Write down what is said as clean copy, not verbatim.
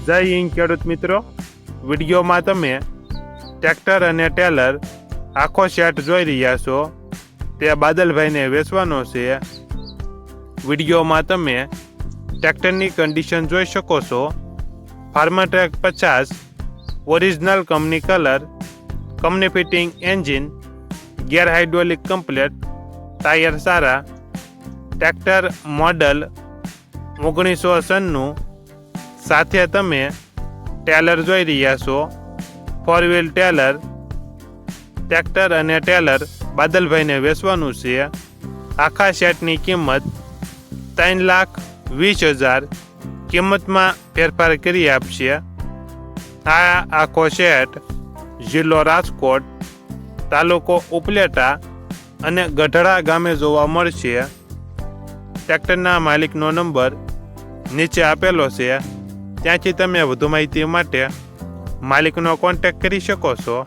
જય હિન્દ ખેડૂત મિત્રો, વિડીયોમાં તમે ટ્રેક્ટર અને ટેલર આખો સેટ જોઈ રહ્યા છો. તે બાદલભાઈને વેચવાનો છે. વિડીયોમાં તમે ટ્રેક્ટરની કન્ડિશન જોઈ શકો છો. Farmtrac 50 original company colour, company fitting engine, gear hydraulic complete, tyre સારા. Tractor model 1996. સાથે તમે ટેલર જોઈ રહ્યા છો. 4 વ્હીલ ટેલર. ટ્રેક્ટર અને ટેલર બાદલભાઈને વેચવાનું છે. આખા સેટની કિંમત 3,20,000. કિંમતમાં ફેરફાર કરી આપશે. આ આખો સેટ જિલ્લો રાજકોટ, તાલુકો ઉપલેટા અને ગઢડા ગામે જોવા મળશે. ટ્રેક્ટરના માલિકનો નંબર નીચે આપેલો છે. ત્યાંથી તમે વધુ માહિતી માટે માલિકનો કોન્ટેક્ટ કરી શકો છો.